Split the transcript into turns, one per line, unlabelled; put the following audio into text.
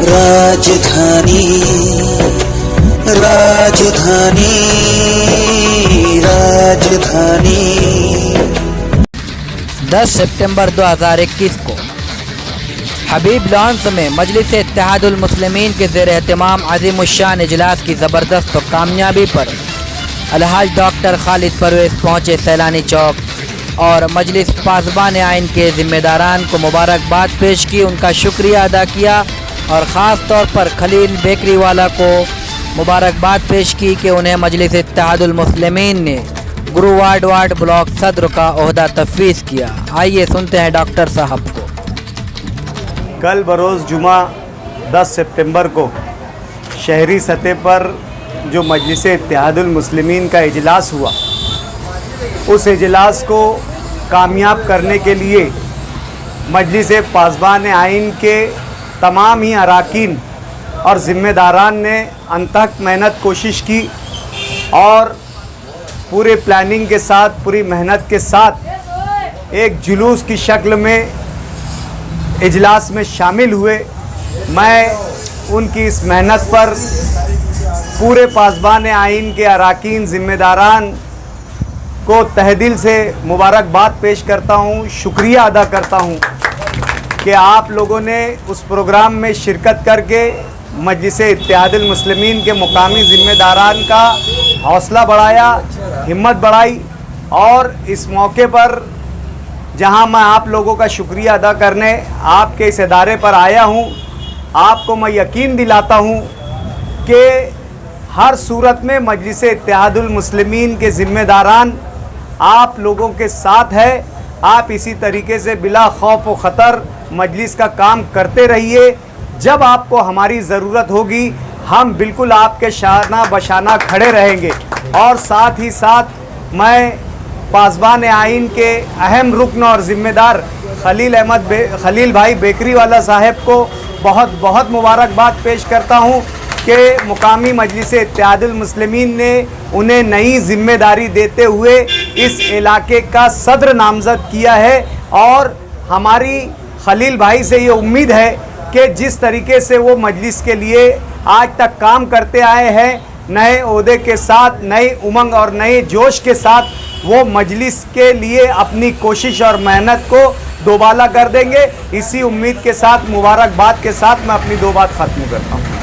राजधानी राजधानी राजधानी
10 सितंबर 2021 को हबीब लॉन्स में मजलिस इत्तेहादुल मुस्लिमीन के ज़ेर एहतमाम अज़ीमुश्शान इजलास की ज़बरदस्त कामयाबी पर अलहाज डॉक्टर खालिद परवेज़ पहुँचे सैलानी चौक और मजलिस पासबान आइन के ज़िम्मेदारान को मुबारकबाद पेश की, उनका शुक्रिया अदा किया और ख़ास तौर पर खलील बेकरी वाला को मुबारकबाद पेश की कि उन्हें मजलिस इत्तेहादुल मुस्लिमीन ने गुरुवाड ब्लॉक सदर का ओहदा तफवीज़ किया। आइए सुनते हैं डॉक्टर साहब को।
कल बरोज़ जुमा 10 सितंबर को शहरी सतह पर जो मजलिस इत्तेहादुल मुस्लिमीन का इजलास हुआ, उस इजलास को कामयाब करने के लिए मजलिस पासबान आइन के तमाम ही अराकीन और ज़िम्मेदारान ने अनथक मेहनत कोशिश की और पूरे प्लानिंग के साथ, पूरी मेहनत के साथ एक जुलूस की शक्ल में इजलास में शामिल हुए। मैं उनकी इस मेहनत पर पूरे पासबान आइन के अराकीन ज़िम्मेदारान को तहे से मुबारकबाद पेश करता हूँ, शुक्रिया अदा करता हूँ कि आप लोगों ने उस प्रोग्राम में शिरकत करके मजलिस इत्तेहादुल मुस्लिमीन के मुकामी ज़िम्मेदारान का हौसला बढ़ाया, हिम्मत बढ़ाई। और इस मौके पर जहां मैं आप लोगों का शुक्रिया अदा करने आपके इस इदारे पर आया हूं, आपको मैं यकीन दिलाता हूं कि हर सूरत में मजलिस इत्तेहादुल मुस्लिमीन के ज़िम्मेदारान आप लोगों के साथ है। आप इसी तरीके से बिला खौफ व ख़तर मजलिस का काम करते रहिए। जब आपको हमारी ज़रूरत होगी हम बिल्कुल आपके शाना बशाना खड़े रहेंगे। और साथ ही साथ मैं पासबान आइन के अहम रुकन और ज़िम्मेदार खलील भाई बेकरी वाला साहब को बहुत बहुत मुबारकबाद पेश करता हूँ कि मुकामी मजलिस इत्तेहादुल मुस्लिमीन ने उन्हें नई ज़िम्मेदारी देते हुए इस इलाके का सदर नामज़द किया है। और हमारी खलील भाई से ये उम्मीद है कि जिस तरीके से वो मजलिस के लिए आज तक काम करते आए हैं, नए ओहदे के साथ, नई उमंग और नए जोश के साथ वो मजलिस के लिए अपनी कोशिश और मेहनत को दोबाला कर देंगे। इसी उम्मीद के साथ, मुबारकबाद के साथ मैं अपनी दो बात ख़त्म करता हूँ।